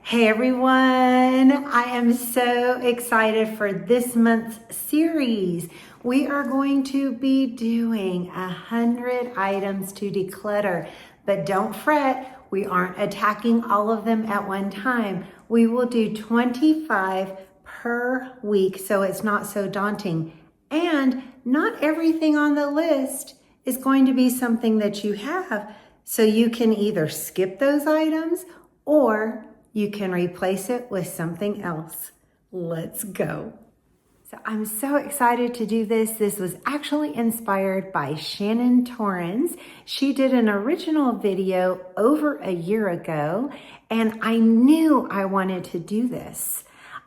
Hey everyone, I am so excited for this month's series. We are going to be doing 100 items to declutter, but don't fret, we aren't attacking all of them at one time. We will do 25 per week, so it's not so daunting. And not everything on the list is going to be something that you have, so you can either skip those items or you can replace it with something else. Let's go. So I'm so excited to do this. This was actually inspired by Shannon Torrens. She did an original video over a year ago, and I knew I wanted to do this.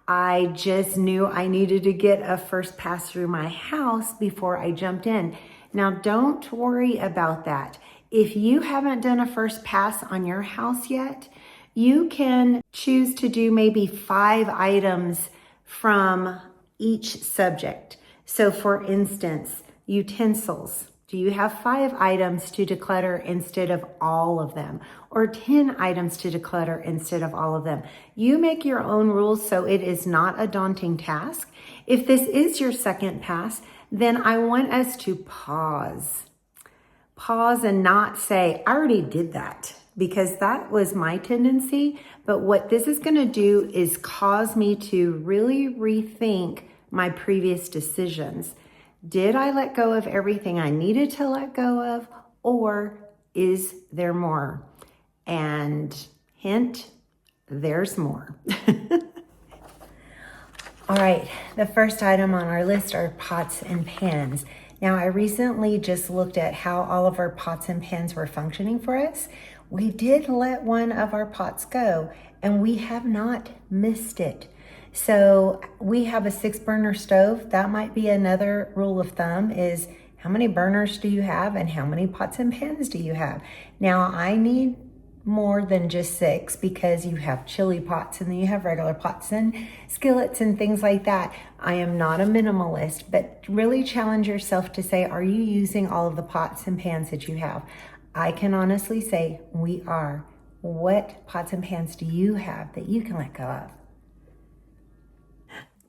I just knew I needed to get a first pass through my house before I jumped in. Now, don't worry about that. If you haven't done a first pass on your house yet, you can choose to do maybe 5 items from each subject. So for instance, utensils. Do you have 5 items to declutter instead of all of them? Or 10 items to declutter instead of all of them? You make your own rules so it is not a daunting task. If this is your second pass, then I want us to pause. Pause and not say, I already did that. Because that was my tendency. But what this is going to do is cause me to really rethink my previous decisions. Did I let go of everything I needed to let go of, or is there more? And hint, there's more. All right, the first item on our list are pots and pans. Now, I recently just looked at how all of our pots and pans were functioning for us. We did let one of our pots go, and we have not missed it. So we have a 6-burner stove. That might be another rule of thumb, is how many burners do you have and how many pots and pans do you have? Now, I need more than just 6 because you have chili pots and then you have regular pots and skillets and things like that. I am not a minimalist, but really challenge yourself to say, are you using all of the pots and pans that you have? I can honestly say we are. What pots and pans do you have that you can let go of?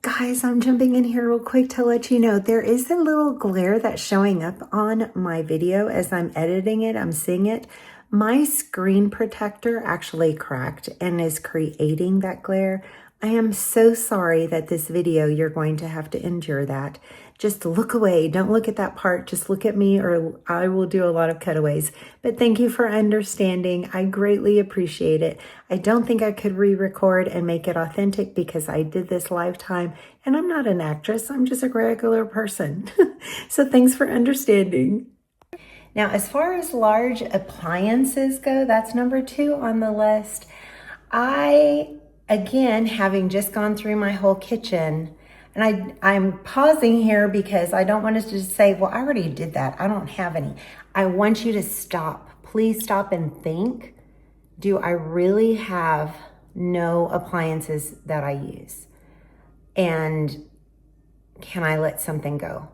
Guys, I'm jumping in here real quick to let you know there is a little glare that's showing up on my video as I'm editing it. I'm seeing it. My screen protector actually cracked and is creating that glare. I am so sorry that this video, you're going to have to endure that. Just look away. Don't look at that part. Just look at me, or I will do a lot of cutaways. But thank you for understanding. I greatly appreciate it. I don't think I could re-record and make it authentic because I did this lifetime, and I'm not an actress. I'm just a regular person. So thanks for understanding. Now, as far as large appliances go, that's number 2 on the list. Again, having just gone through my whole kitchen, and I'm pausing here because I don't want us to just say, well, I already did that. I don't have any. I want you to stop. Please stop and think, do I really have no appliances that I use? And can I let something go?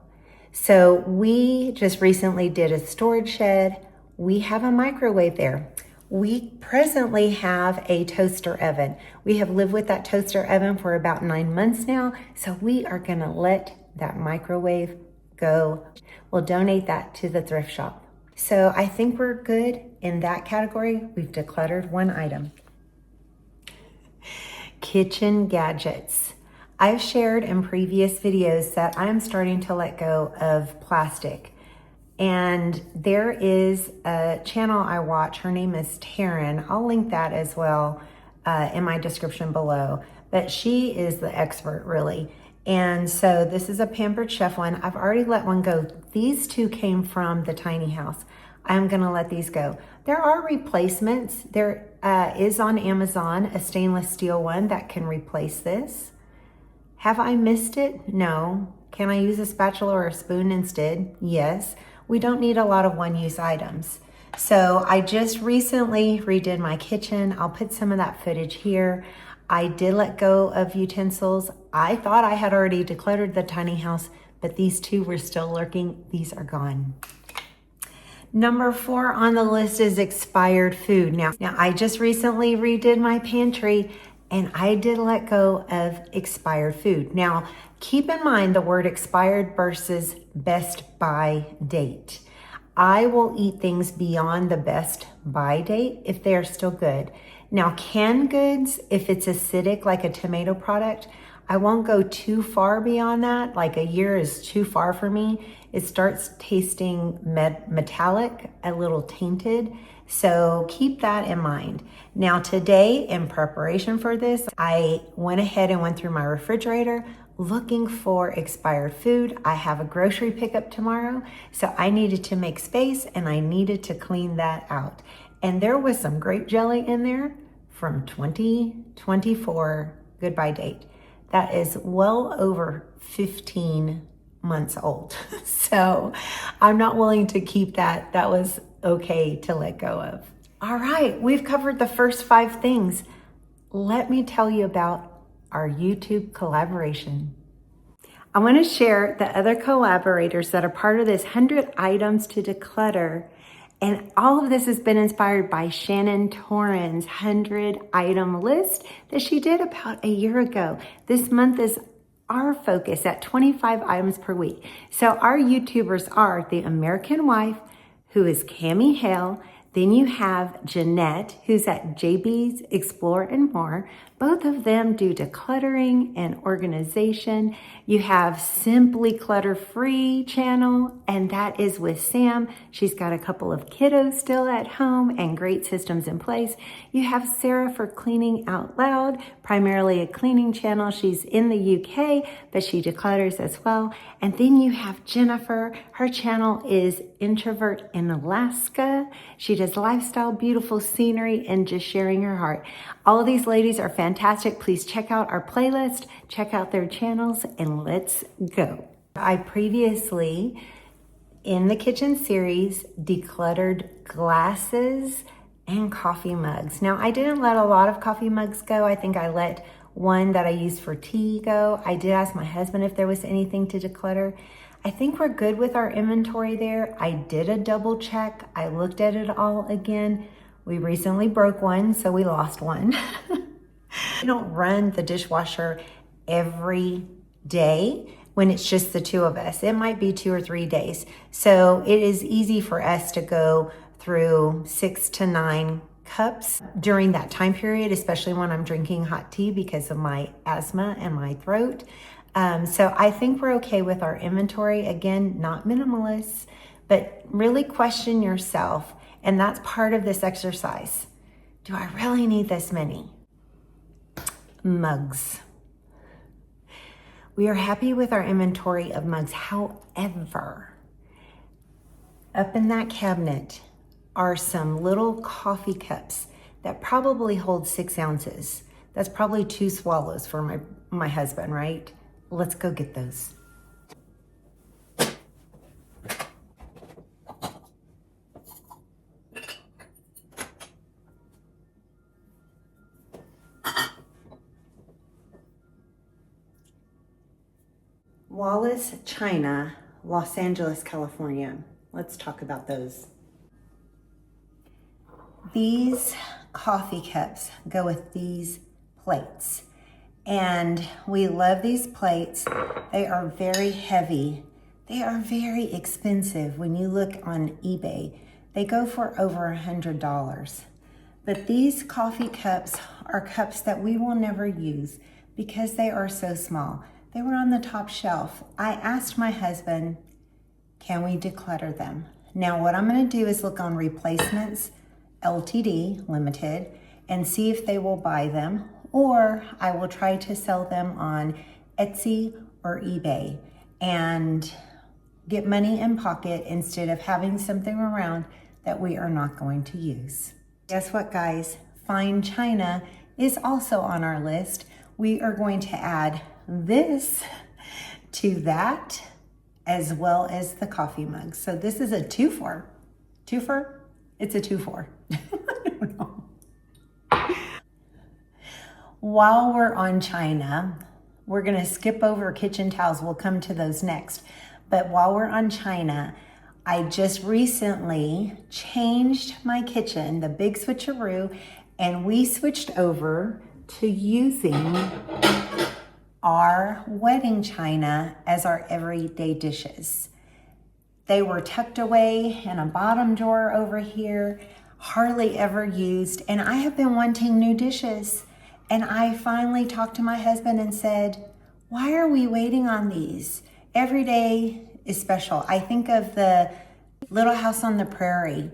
So we just recently did a storage shed. We have a microwave there. We presently have a toaster oven. We have lived with that toaster oven for about 9 months now, so we are gonna let that microwave go. We'll donate that to the thrift shop. So I think we're good in that category. We've decluttered 1 item. Kitchen gadgets. I've shared in previous videos that I'm starting to let go of plastic. And there is a channel I watch. Her name is Taryn. I'll link that as well in my description below. But she is the expert, really. And so this is a Pampered Chef one. I've already let one go. These 2 came from the tiny house. I'm going to let these go. There are replacements. There is on Amazon a stainless steel one that can replace this. Have I missed it? No. Can I use a spatula or a spoon instead? Yes. We don't need a lot of one-use items. So I just recently redid my kitchen. I'll put some of that footage here. I did let go of utensils. I thought I had already decluttered the tiny house, but these 2 were still lurking. These are gone. Number 4 on the list is expired food. Now I just recently redid my pantry. and I did let go of expired food. Now, keep in mind the word expired versus best by date. I will eat things beyond the best by date if they are still good. Now, canned goods, if it's acidic, like a tomato product, I won't go too far beyond that. Like a year is too far for me. It starts tasting metallic, a little tainted. So keep that in mind. Now today, in preparation for this, I went ahead and went through my refrigerator looking for expired food. I have a grocery pickup tomorrow, so I needed to make space and I needed to clean that out. And there was some grape jelly in there from 2024 goodbye date. That is well over 15 months old. So I'm not willing to keep that. That was okay to let go of. All right, we've covered the first 5 things. Let me tell you about our YouTube collaboration. I want to share the other collaborators that are part of this 100 items to declutter. And all of this has been inspired by Shannon Torrens' 100 item list that she did about a year ago. This month is our focus at 25 items per week. So our YouTubers are the American Wife, who is Cami Hale. Then you have Jeanette, who's at Jbsexplorenmore. Both of them do decluttering and organization. You have Simply Clutter-Free channel, and that is with Sam. She's got a couple of kiddos still at home and great systems in place. You have Sarah for Cleaning Out Loud, primarily a cleaning channel. She's in the UK, but she declutters as well. And then you have Jennifer. Her channel is Introvert in Alaska. She does lifestyle, beautiful scenery, and just sharing her heart. All of these ladies are fantastic. Please check out our playlist, check out their channels, and let's go. I previously, in the kitchen series, decluttered glasses and coffee mugs. Now, I didn't let a lot of coffee mugs go. I think I let one that I use for tea go. I did ask my husband if there was anything to declutter. I think we're good with our inventory there. I did a double check. I looked at it all again. We recently broke one, so we lost one. We don't run the dishwasher every day when it's just the two of us. It might be 2 or 3 days. So it is easy for us to go through 6 to 9 cups during that time period, especially when I'm drinking hot tea because of my asthma and my throat. So I think we're okay with our inventory. Again, not minimalists, but really question yourself. And that's part of this exercise. Do I really need this many? Mugs. We are happy with our inventory of mugs. However, up in that cabinet are some little coffee cups that probably hold 6 ounces. That's probably 2 swallows for my husband, right? Let's go get those. Wallace China, Los Angeles, California. Let's talk about those. These coffee cups go with these plates. And we love these plates. They are very heavy. They are very expensive. When you look on eBay, they go for over $100. But these coffee cups are cups that we will never use because they are so small. They were on the top shelf. I asked my husband, can we declutter them? Now what I'm gonna do is look on Replacements, LTD, Limited, and see if they will buy them, or I will try to sell them on Etsy or eBay and get money in pocket instead of having something around that we are not going to use. Guess what, guys? Fine china is also on our list. We are going to add this to that as well as the coffee mugs. So this is a two-for. Two-for? It's a two-for. I don't know. While we're on china, we're gonna skip over kitchen towels. We'll come to those next. But while we're on china, I just recently changed my kitchen, the big switcheroo, and we switched over to using our wedding china as our everyday dishes. They were tucked away in a bottom drawer over here, hardly ever used, and I have been wanting new dishes. And I finally talked to my husband and said, why are we waiting on these? Every day is special. I think of the Little House on the Prairie.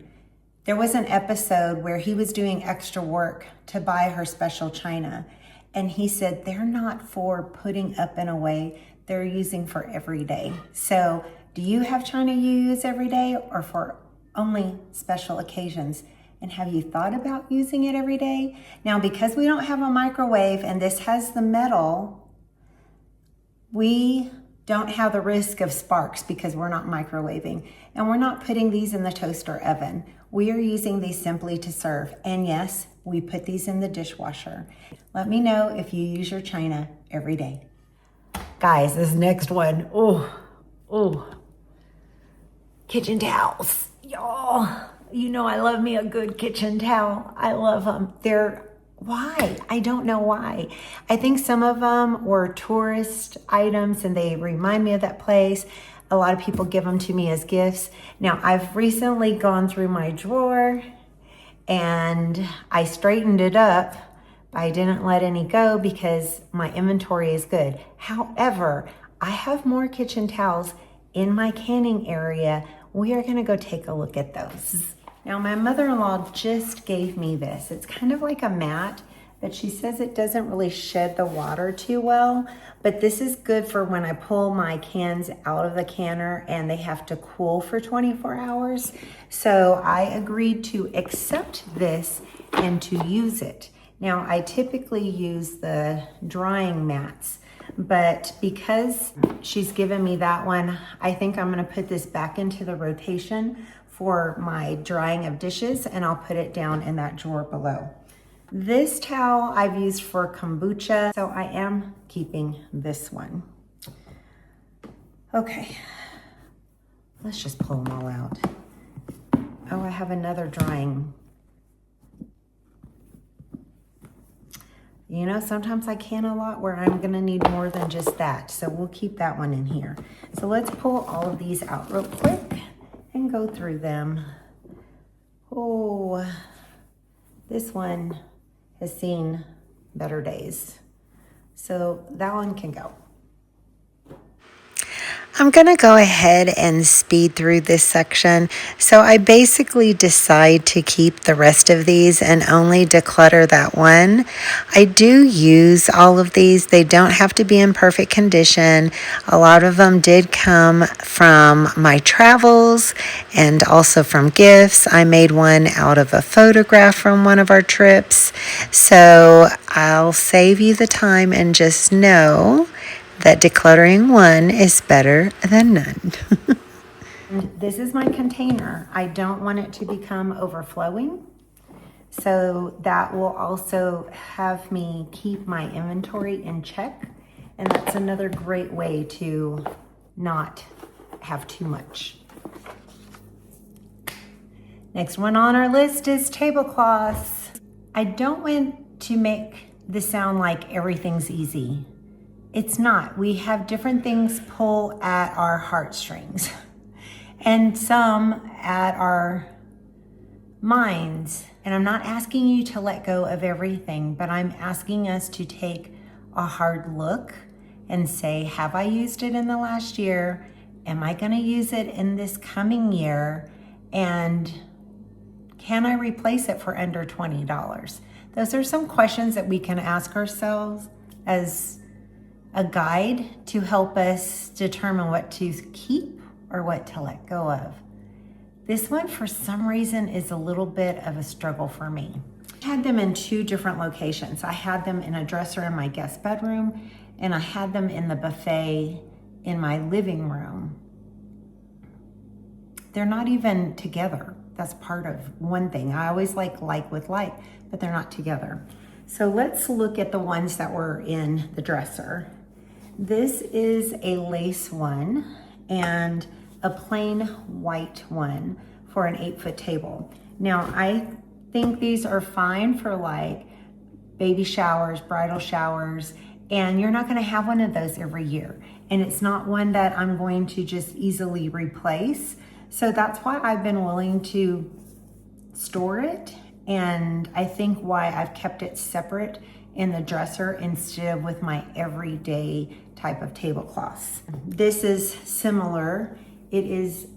There was an episode where he was doing extra work to buy her special china. And he said, they're not for putting up and away, they're using for every day. So do you have china you use every day or for only special occasions? And have you thought about using it every day? Now, because we don't have a microwave and this has the metal, we don't have the risk of sparks because we're not microwaving. And we're not putting these in the toaster oven. We are using these simply to serve. And yes, we put these in the dishwasher. Let me know if you use your china every day. Guys, this next one, kitchen towels. Y'all, you know I love me a good kitchen towel. I love them. Why? I don't know why. I think some of them were tourist items and they remind me of that place. A lot of people give them to me as gifts. Now, I've recently gone through my drawer and I straightened it up. I didn't let any go because my inventory is good. However, I have more kitchen towels in my canning area. We are gonna go take a look at those. Now, my mother-in-law just gave me this. It's kind of like a mat, but she says it doesn't really shed the water too well. But this is good for when I pull my cans out of the canner and they have to cool for 24 hours. So I agreed to accept this and to use it. Now, I typically use the drying mats, but because she's given me that one, I think I'm gonna put this back into the rotation for my drying of dishes, and I'll put it down in that drawer below. This towel I've used for kombucha, so I am keeping this one. Okay, let's just pull them all out. Oh, I have another drying. You know, sometimes I can a lot where I'm gonna need more than just that, so we'll keep that one in here. So let's pull all of these out real quick and go through them. Oh, this one has seen better days. So that one can go. I'm going to go ahead and speed through this section. So I basically decide to keep the rest of these and only declutter that one. I do use all of these. They don't have to be in perfect condition. A lot of them did come from my travels and also from gifts. I made one out of a photograph from one of our trips. So I'll save you the time and just know that decluttering one is better than none. This is my container. I don't want it to become overflowing. So that will also have me keep my inventory in check. And that's another great way to not have too much. Next one on our list is tablecloths. I don't want to make this sound like everything's easy. It's not. We have different things pull at our heartstrings and some at our minds. And I'm not asking you to let go of everything, but I'm asking us to take a hard look and say, have I used it in the last year? Am I going to use it in this coming year? And can I replace it for under $20? Those are some questions that we can ask ourselves as a guide to help us determine what to keep or what to let go of. This one, for some reason, is a little bit of a struggle for me. I had them in two different locations. I had them in a dresser in my guest bedroom, and I had them in the buffet in my living room. They're not even together. That's part of one thing. I always like with like, but they're not together. So let's look at the ones that were in the dresser. This is a lace one and a plain white one for an 8-foot table. Now, I think these are fine for like baby showers, bridal showers, and you're not gonna have one of those every year. And it's not one that I'm going to just easily replace. So that's why I've been willing to store it. And I think why I've kept it separate in the dresser instead of with my everyday type of tablecloths. This is similar. It is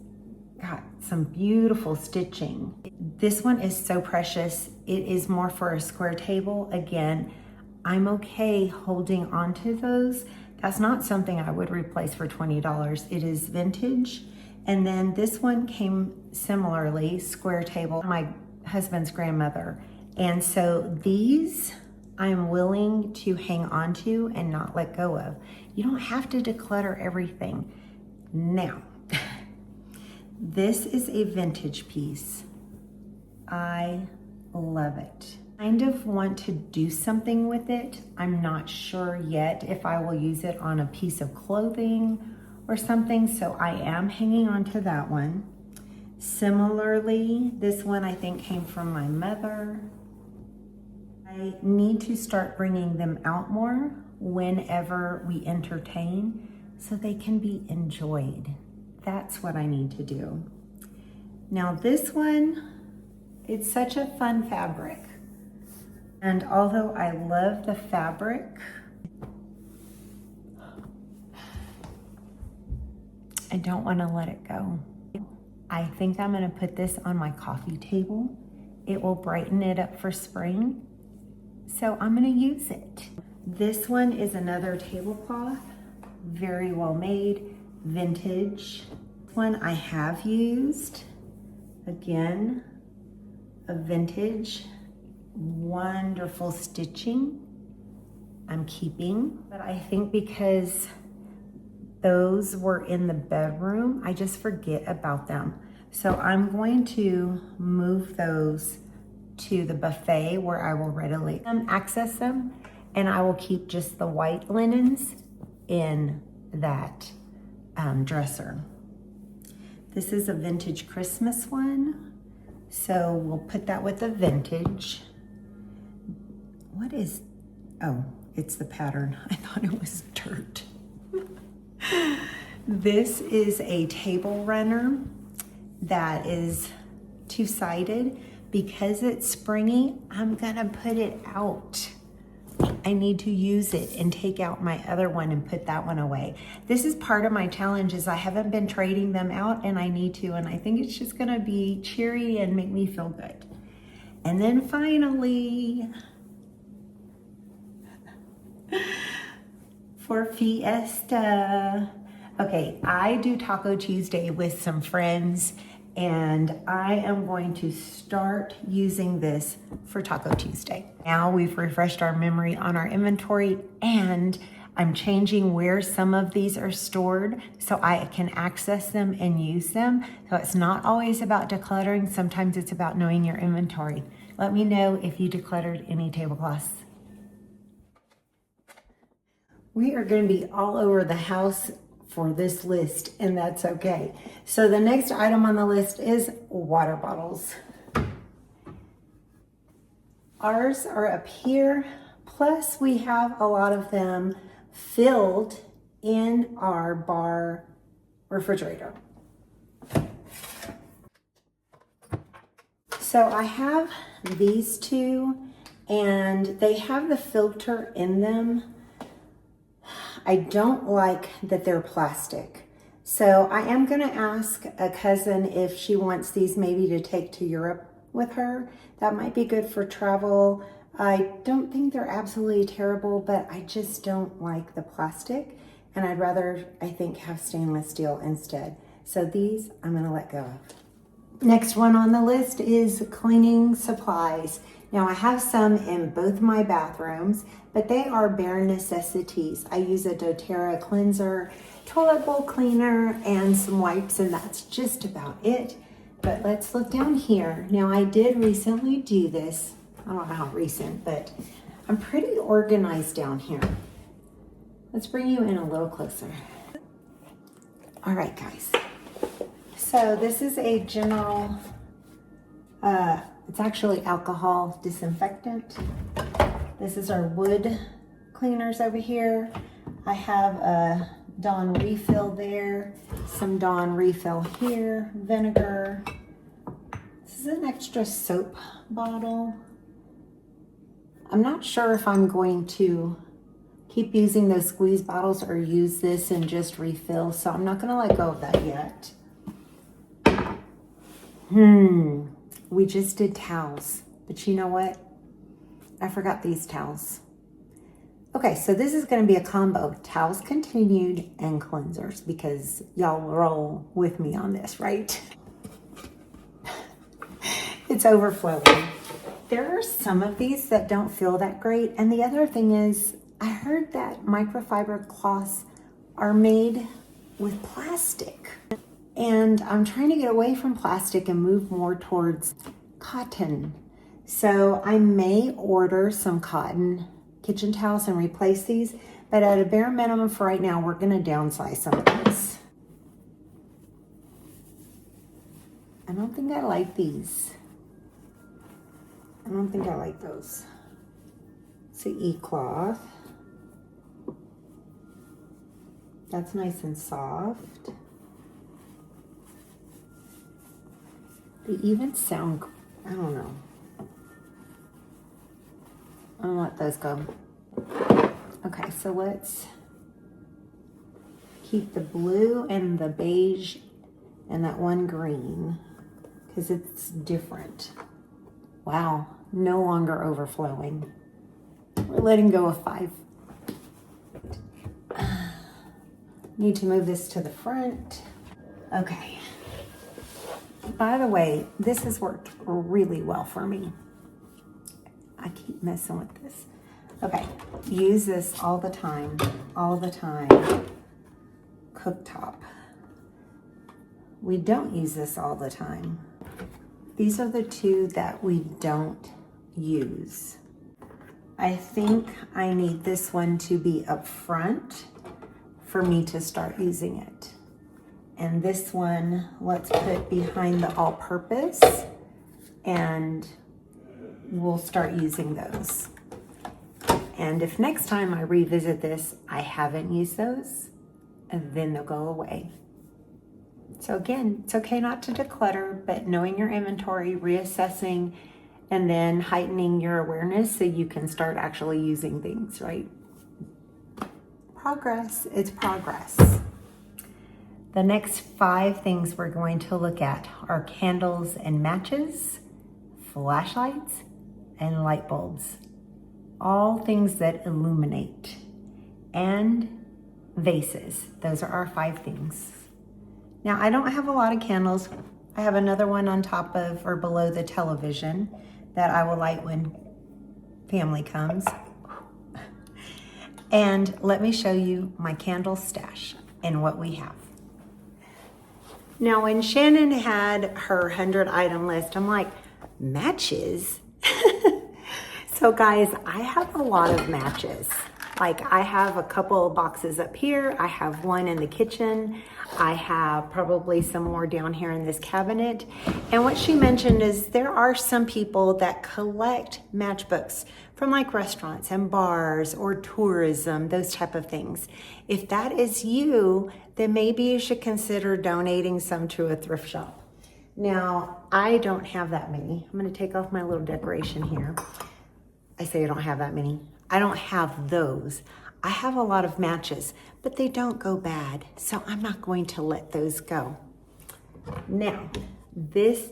got some beautiful stitching. This one is so precious. It is more for a square table. Again, I'm okay holding on to those. That's not something I would replace for $20. It is vintage. And then this one came similarly, square table, my husband's grandmother. And so these I'm willing to hang on to and not let go of. You don't have to declutter everything. Now, this is a vintage piece. I love it. Kind of want to do something with it. I'm not sure yet if I will use it on a piece of clothing or something, so I am hanging on to that one. Similarly, this one I think came from my mother. I need to start bringing them out more whenever we entertain so they can be enjoyed. That's what I need to do. Now this one, it's such a fun fabric. And although I love the fabric, I don't want to let it go. I think I'm going to put this on my coffee table. It will brighten it up for spring. So I'm going to use it. This one is another tablecloth, very well made, vintage. This one I have used, again, a vintage, wonderful stitching. I'm keeping, but I think because those were in the bedroom, I just forget about them. So I'm going to move those to the buffet where I will readily access them, and I will keep just the white linens in that dresser. This is a vintage Christmas one, so we'll put that with the vintage. What is, oh, it's the pattern. I thought it was dirt. This is a table runner that is two-sided. Because it's springy, I'm gonna put it out. I need to use it and take out my other one and put that one away. This is part of my challenge is I haven't been trading them out and I need to, and I think it's just gonna be cheery and make me feel good. And then finally, for Fiesta. Okay, I do Taco Tuesday with some friends, and I am going to start using this for Taco Tuesday. Now we've refreshed our memory on our inventory, and I'm changing where some of these are stored so I can access them and use them. So it's not always about decluttering. Sometimes it's about knowing your inventory. Let me know if you decluttered any tablecloths. We are going to be all over the house for this list, and that's okay. So the next item on the list is water bottles. Ours are up here, plus we have a lot of them filled in our bar refrigerator. So I have these two, and they have the filter in them. I don't like that they're plastic. So I am gonna ask a cousin if she wants these maybe to take to Europe with her. That might be good for travel. I don't think they're absolutely terrible, but I just don't like the plastic, and I'd rather, I think, have stainless steel instead. So these I'm gonna let go of. Next one on the list is cleaning supplies. Now I have some in both my bathrooms, but they are bare necessities. I use a doTERRA cleanser, toilet bowl cleaner, and some wipes, and that's just about it. But let's look down here. Now I did recently do this. I don't know how recent, but I'm pretty organized down here. Let's bring you in a little closer. All right, guys. So this is a general, it's actually alcohol disinfectant. This is our wood cleaners over here. I have a Dawn refill there, some Dawn refill here, vinegar. This is an extra soap bottle. I'm not sure if I'm going to keep using those squeeze bottles or use this and just refill, so I'm not gonna let go of that yet. We just did towels, but you know what? I forgot these towels. Okay, so this is gonna be a combo of towels continued and cleansers because y'all roll with me on this, right? It's overflowing. There are some of these that don't feel that great, and the other thing is, I heard that microfiber cloths are made with plastic. And I'm trying to get away from plastic and move more towards cotton. So I may order some cotton kitchen towels and replace these, but at a bare minimum for right now, we're gonna downsize some of these. I don't think I like these. I don't think I like those. It's an e-cloth. That's nice and soft. They even sound, I don't know. I'm gonna let those go. Okay, so let's keep the blue and the beige and that one green because it's different. Wow, no longer overflowing. We're letting go of 5. Need to move this to the front. Okay. By the way, this has worked really well for me. I keep messing with this. Okay, use this all the time, cooktop. We don't use this all the time. These are the 2 that we don't use. I think I need this one to be up front for me to start using it. And this one, let's put behind the all-purpose and we'll start using those. And if next time I revisit this, I haven't used those, and then they'll go away. So again, it's okay not to declutter, but knowing your inventory, reassessing, and then heightening your awareness so you can start actually using things, right? Progress, it's progress. The next 5 things we're going to look at are candles and matches, flashlights, and light bulbs. All things that illuminate. And vases. Those are our 5 things. Now, I don't have a lot of candles. I have another one on top of or below the television that I will light when family comes. And let me show you my candle stash and what we have. Now, when Shannon had her 100-item list, I'm like, matches? So guys, I have a lot of matches. Like I have a couple of boxes up here. I have one in the kitchen. I have probably some more down here in this cabinet. And what she mentioned is there are some people that collect matchbooks from like restaurants and bars or tourism, those type of things. If that is you, then maybe you should consider donating some to a thrift shop. Now, I don't have that many. I'm gonna take off my little decoration here. I say I don't have that many. I don't have those. I have a lot of matches, but they don't go bad, so I'm not going to let those go. Now, this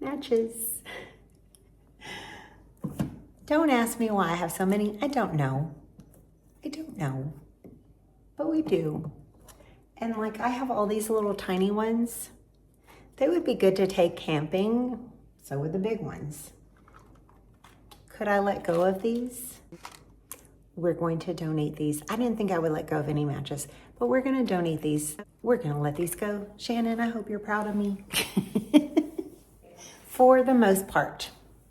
matches. Don't ask me why I have so many. I don't know. But we do. And like I have all these little tiny ones. They would be good to take camping. So would the big ones. Could I let go of these? We're going to donate these. I didn't think I would let go of any matches, but we're going to donate these. We're going to let these go. Shannon, I hope you're proud of me. For the most part,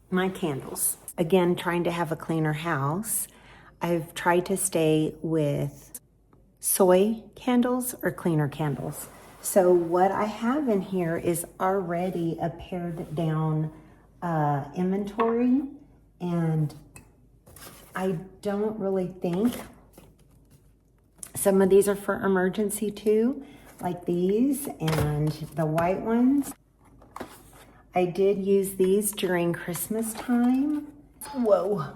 my candles. Again, trying to have a cleaner house. I've tried to stay with soy candles or cleaner candles. So what I have in here is already a pared down inventory. And I don't really think, some of these are for emergency too, like these and the white ones. I did use these during Christmas time. Whoa.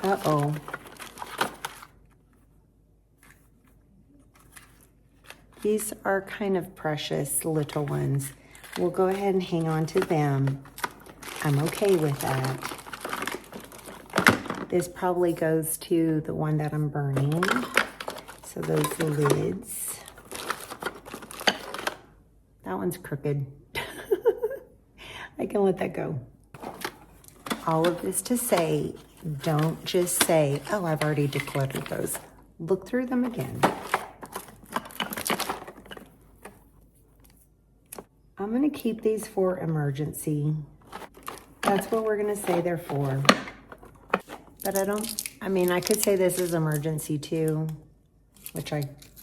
Uh-oh. These are kind of precious little ones. We'll go ahead and hang on to them. I'm okay with that. This probably goes to the one that I'm burning. So those lids. That one's crooked. I can let that go. All of this to say, don't just say, oh, I've already decluttered those. Look through them again. I'm going to keep these for emergency. That's what we're going to say they're for. But I could say this is emergency too, which I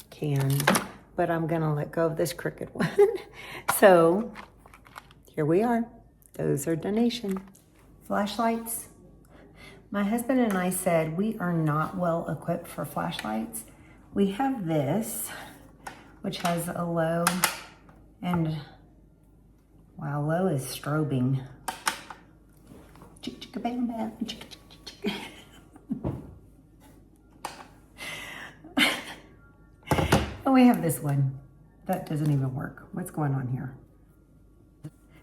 can, but I'm going to let go of this crooked one. So here we are. Those are donation. Flashlights. My husband and I said we are not well equipped for flashlights. We have this, which has a low and, wow, low is strobing. And we have this one. That doesn't even work. What's going on here?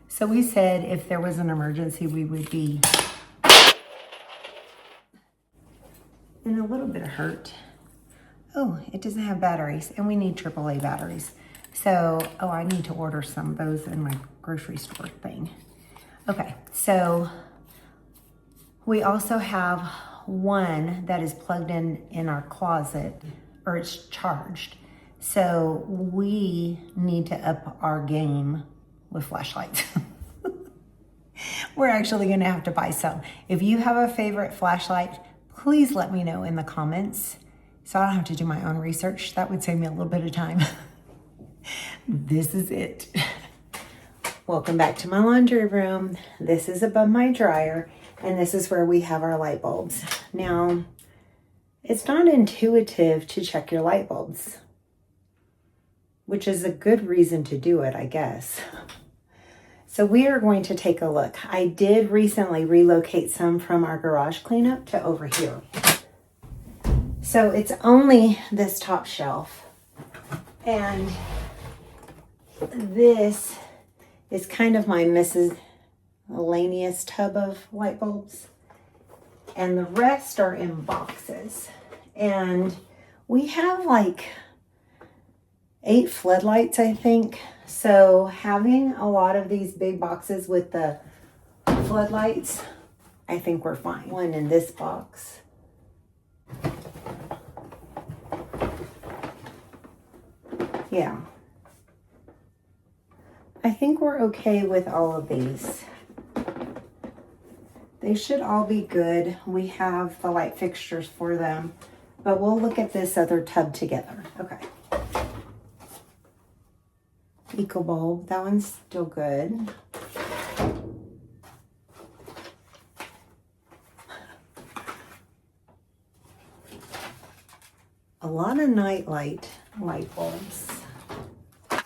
So we said if there was an emergency, we would be in a little bit of hurt. Oh, it doesn't have batteries, and we need AAA batteries. So, oh, I need to order some of those in my grocery store thing. Okay, so we also have one that is plugged in our closet, or it's charged. So we need to up our game with flashlights. We're actually gonna have to buy some. If you have a favorite flashlight, please let me know in the comments so I don't have to do my own research. That would save me a little bit of time. This is it. Welcome back to my laundry room. This is above my dryer, and this is where we have our light bulbs. Now, it's not intuitive to check your light bulbs, which is a good reason to do it, I guess. So we are going to take a look. I did recently relocate some from our garage cleanup to over here. So it's only this top shelf. And this is kind of my miscellaneous tub of light bulbs. And the rest are in boxes. And we have like 8 floodlights, I think. So having a lot of these big boxes with the floodlights, I think we're fine. One in this box. Yeah. I think we're okay with all of these. They should all be good. We have the light fixtures for them, but we'll look at this other tub together. Okay. Eco bulb, that one's still good. A lot of nightlight light bulbs.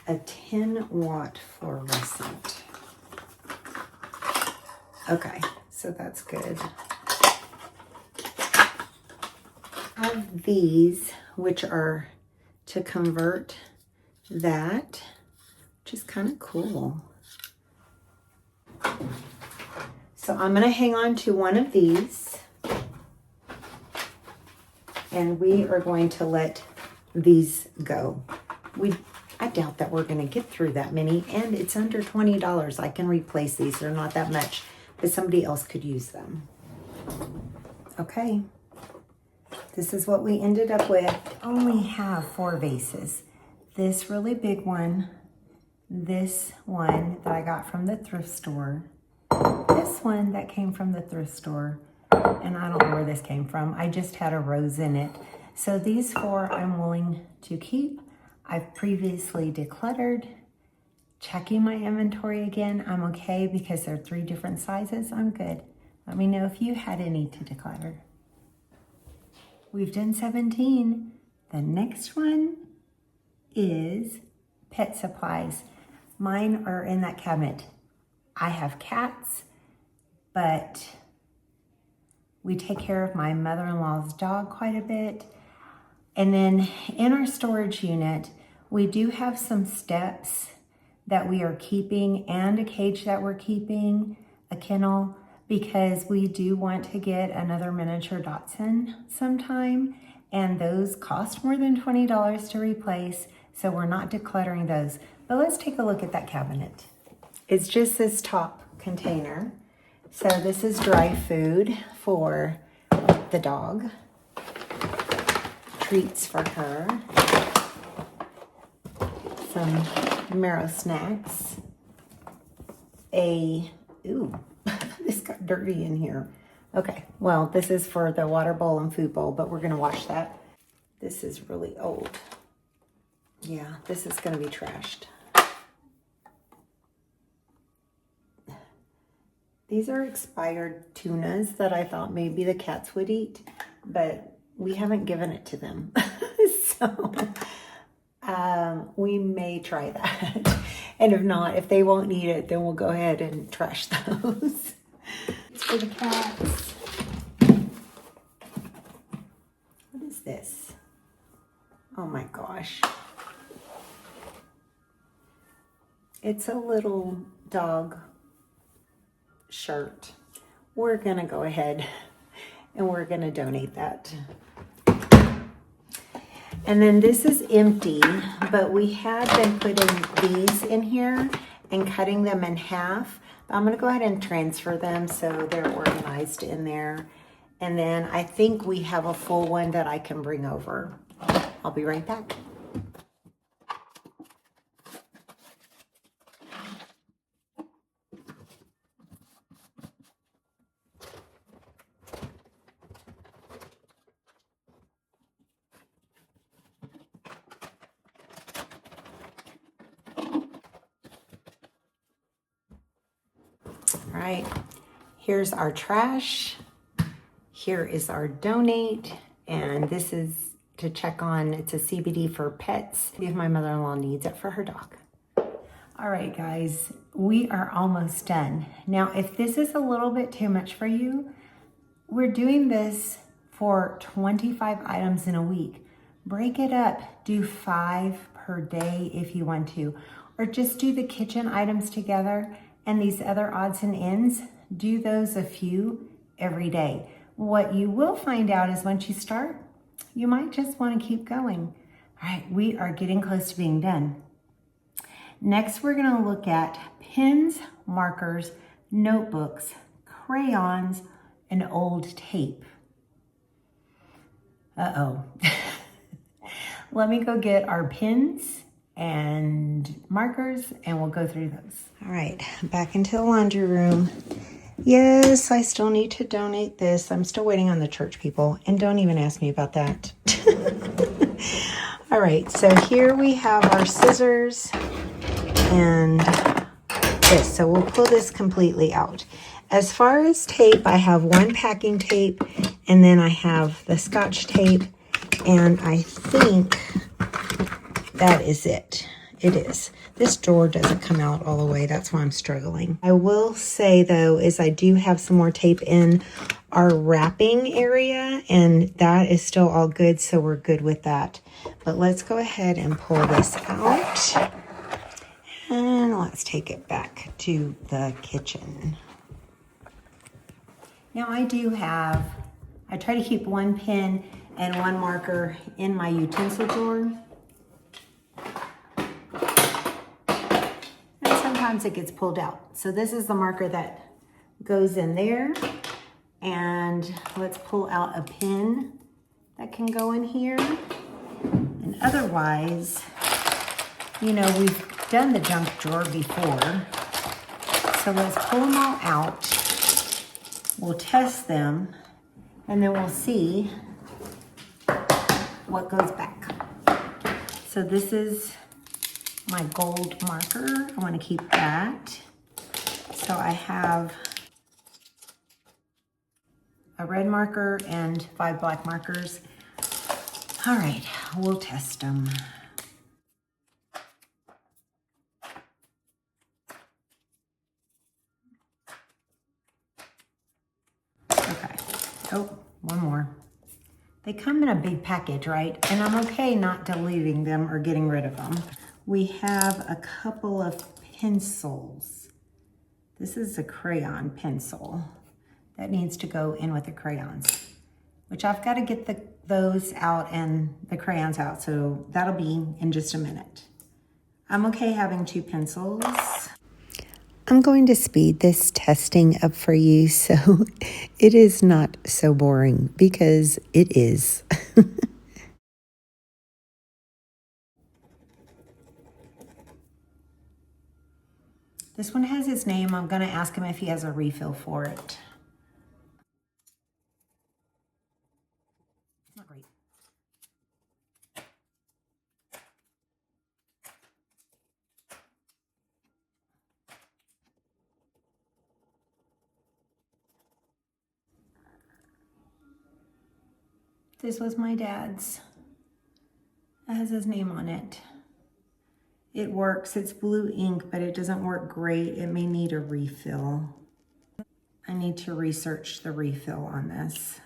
A 10-watt fluorescent. Okay, so that's good. I have these, which are to convert that, which is kind of cool. So I'm going to hang on to one of these, and we are going to let these go. I doubt that we're going to get through that many, and it's under $20. I can replace these. They're not that much, but somebody else could use them. Okay. This is what we ended up with. Only have 4 vases. This really big one, this one that I got from the thrift store, this one that came from the thrift store, and I don't know where this came from. I just had a rose in it. So these 4 I'm willing to keep. I've previously decluttered, checking my inventory again. I'm okay because they're 3 different sizes. I'm good. Let me know if you had any to declutter. We've done 17. The next one is pet supplies. Mine are in that cabinet. I have cats, but we take care of my mother-in-law's dog quite a bit. And then in our storage unit, we do have some steps that we are keeping and a cage that we're keeping, a kennel, because we do want to get another miniature Dachshund sometime. And those cost more than $20 to replace, so we're not decluttering those. But let's take a look at that cabinet. It's just this top container. So this is dry food for the dog. Treats for her. Some marrow snacks. Ooh, this got dirty in here. Okay, well, this is for the water bowl and food bowl, but we're gonna wash that. This is really old. Yeah, this is gonna be trashed. These are expired tunas that I thought maybe the cats would eat, but we haven't given it to them. So we may try that. And if not, if they won't eat it, then we'll go ahead and trash those. It's for the cats. What is this? Oh my gosh. It's a little dog shirt. We're gonna go ahead and we're gonna donate that. And then this is empty, but we had been putting these in here and cutting them in half. I'm gonna go ahead and transfer them so they're organized in there. And then I think we have a full one that I can bring over. I'll be right back. All right, here's our trash. Here is our donate, and this is to check on, it's a CBD for pets, if my mother-in-law needs it for her dog. All right, guys, we are almost done. Now, if this is a little bit too much for you, we're doing this for 25 items in a week. Break it up, do 5 per day if you want to, or just do the kitchen items together, and these other odds and ends, do those a few every day. What you will find out is once you start, you might just want to keep going. All right, we are getting close to being done. Next, we're going to look at pens, markers, notebooks, crayons, and old tape. Uh-oh. Let me go get our pens and markers, and we'll go through those. All right, back into the laundry room. Yes, I still need to donate this. I'm still waiting on the church people, and don't even ask me about that. All right, so here we have our scissors and this. So we'll pull this completely out. As far as tape, I have 1 packing tape, and then I have the Scotch tape, and I think that is it. It is. This drawer doesn't come out all the way. That's why I'm struggling. I will say, though, is I do have some more tape in our wrapping area, and that is still all good, so we're good with that. But let's go ahead and pull this out, and let's take it back to the kitchen. Now, I try to keep 1 pen and 1 marker in my utensil drawer. Sometimes it gets pulled out. So this is the marker that goes in there. And let's pull out a pin that can go in here. And otherwise, you know, we've done the junk drawer before. So let's pull them all out. We'll test them, and then we'll see what goes back. So this is my gold marker. I want to keep that. So I have a red marker and 5 black markers. All right, we'll test them. Okay, oh, one more. They come in a big package, right? And I'm okay not deleting them or getting rid of them. We have a couple of pencils. This is a crayon pencil that needs to go in with the crayons, which I've got to get those out and the crayons out, so that'll be in just a minute. I'm okay having 2 pencils. I'm going to speed this testing up for you so it is not so boring, because it is. This one has his name. I'm going to ask him if he has a refill for it. Not great. This was my dad's. It has his name on it. It works. It's blue ink, but it doesn't work great. It may need a refill. I need to research the refill on this.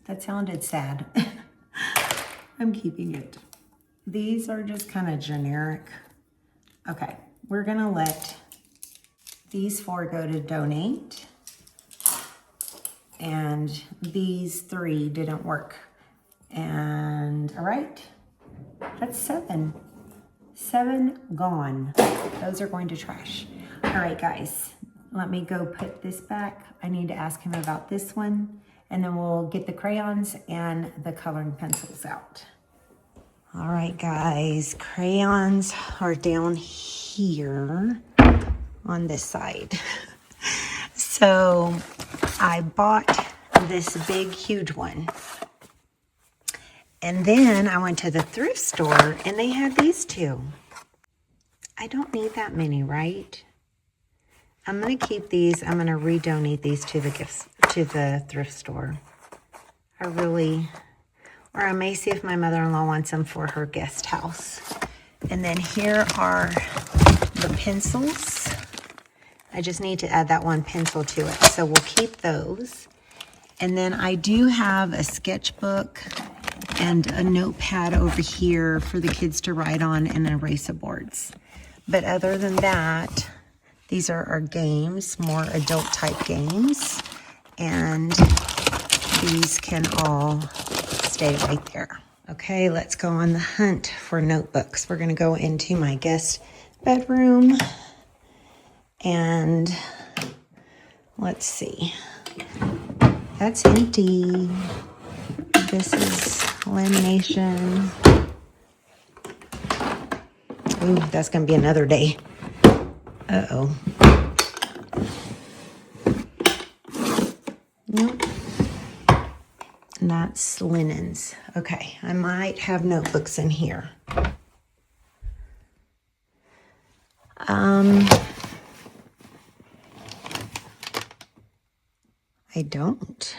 That sounded sad. I'm keeping it. These are just kind of generic. Okay, we're gonna let these 4 go to donate. And these 3 didn't work. And all right, that's 7. 7 gone. Those are going to trash. All right, guys, let me go put this back. I need to ask him about this one, and then we'll get the crayons and the coloring pencils out. All right, guys, crayons are down here on this side. So I bought this big, huge one. And then I went to the thrift store and they had these 2. I don't need that many, right? I'm gonna keep these. I'm gonna redonate these to the thrift store. Or I may see if my mother-in-law wants them for her guest house. And then here are the pencils. I just need to add that 1 pencil to it. So we'll keep those. And then I do have a sketchbook and a notepad over here for the kids to write on, and eraser boards. But other than that, these are our games, more adult type games. And these can all stay right there. Okay, let's go on the hunt for notebooks. We're gonna go into my guest bedroom. And let's see, that's empty. This is lamination. Ooh, that's gonna be another day. Uh-oh. Nope. And that's linens. Okay, I might have notebooks in here. I don't.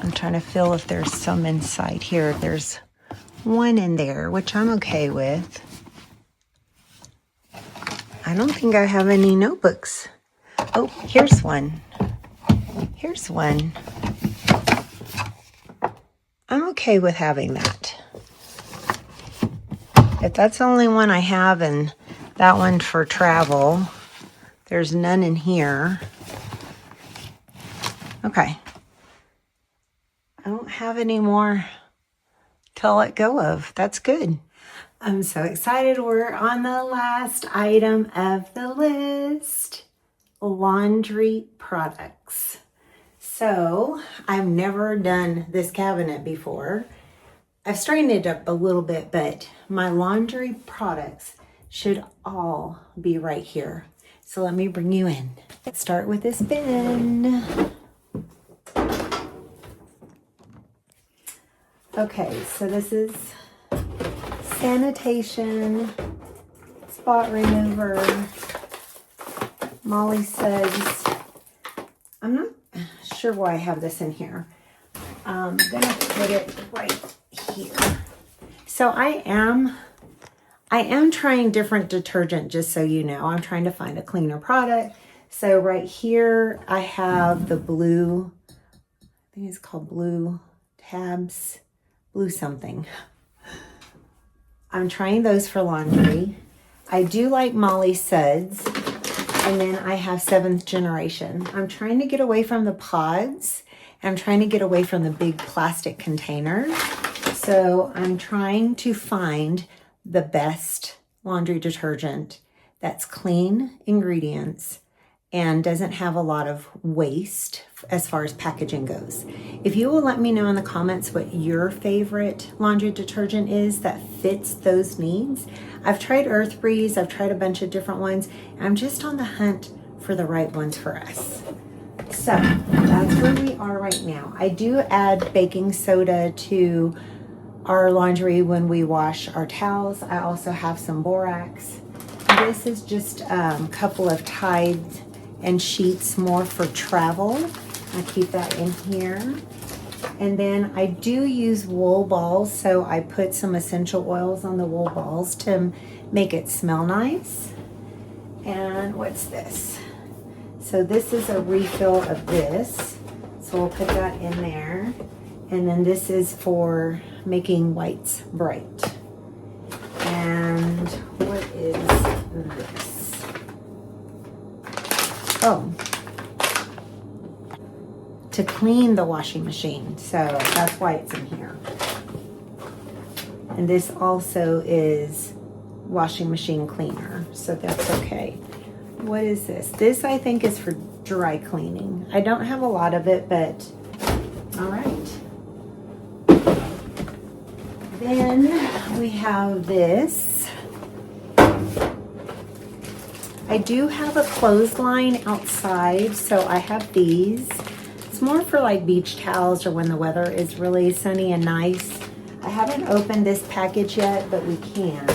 I'm trying to feel if there's some inside here. There's 1 in there, which I'm okay with. I don't think I have any notebooks. Oh, here's one. Here's one. I'm okay with having that. If that's the only one I have, and that one for travel, there's none in here. Okay. I don't have any more to let go of. That's good. I'm so excited. We're on the last item of the list. Laundry products. So I've never done this cabinet before. I've straightened it up a little bit, but my laundry products should all be right here. So let me bring you in. Let's start with this bin. Okay, so this is sanitation, spot remover. Molly says, I'm not sure why I have this in here. I'm gonna put it right here. So I am trying different detergent, just so you know. I'm trying to find a cleaner product. So right here, I have the blue, I think it's called Blue Tabs, Blue something. I'm trying those for laundry. I do like Molly Suds. And then I have 7th generation. I'm trying to get away from the pods. I'm trying to get away from the big plastic containers. So I'm trying to find the best laundry detergent that's clean ingredients and doesn't have a lot of waste as far as packaging goes. If you will let me know in the comments what your favorite laundry detergent is that fits those needs. I've tried Earth Breeze, I've tried a bunch of different ones. I'm just on the hunt for the right ones for us. So that's where we are right now. I do add baking soda to our laundry when we wash our towels. I also have some borax. This is just a couple of Tide and sheets more for travel. I keep that in here. And then I do use wool balls, so I put some essential oils on the wool balls to make it smell nice. And what's this? So this is a refill of this. So we'll put that in there. And then this is for making whites bright. And what is this? Oh, to clean the washing machine. So that's why it's in here. And this also is washing machine cleaner. So that's okay. What is this? This I think is for dry cleaning. I don't have a lot of it, but all right. Then we have this. I do have a clothesline outside, so I have these. It's more for like beach towels or when the weather is really sunny and nice. I haven't opened this package yet, but we can.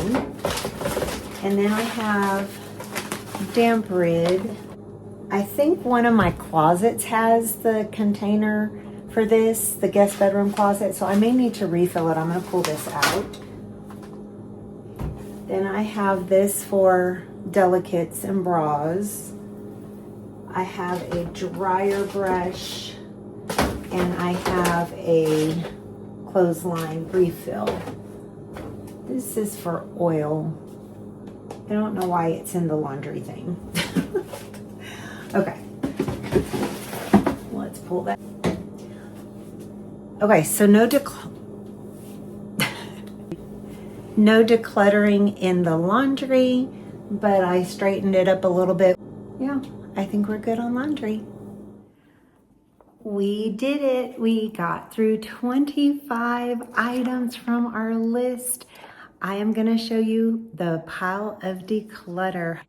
And then I have damp rid. I think one of my closets has the container for this, the guest bedroom closet, so I may need to refill it. I'm going to pull this out. Then I have this for delicates and bras. I have a dryer brush, and I have a clothesline refill. This is for oil. I don't know why it's in the laundry thing. Okay. Let's pull that. Okay, so no decluttering in the laundry, but I straightened it up a little bit. Yeah, I think we're good on laundry. We did it. We got through 25 items from our list. I am going to show you the pile of declutter.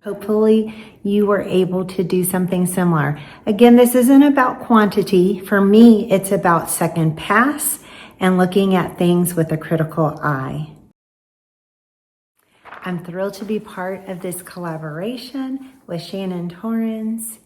Hopefully you were able to do something similar. Again, this isn't about quantity. For me, it's about second pass and looking at things with a critical eye. I'm thrilled to be part of this collaboration with Shannon Torrens,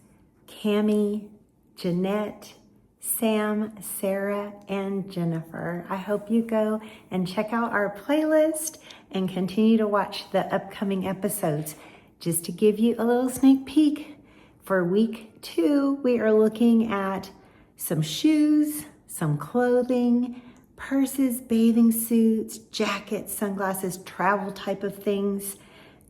Cammie, Jeanette, Sam, Sarah, and Jennifer. I hope you go and check out our playlist and continue to watch the upcoming episodes. Just to give you a little sneak peek, for week 2, we are looking at some shoes, some clothing, purses, bathing suits, jackets, sunglasses, travel type of things,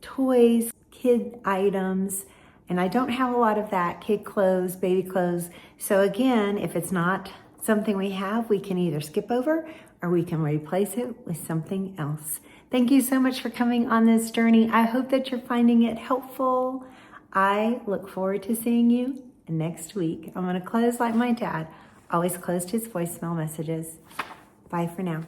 toys, kid items, and I don't have a lot of that, kid clothes, baby clothes. So again, if it's not something we have, we can either skip over or we can replace it with something else. Thank you so much for coming on this journey. I hope that you're finding it helpful. I look forward to seeing you next week. I'm going to close like my dad always closed his voicemail messages. Bye for now.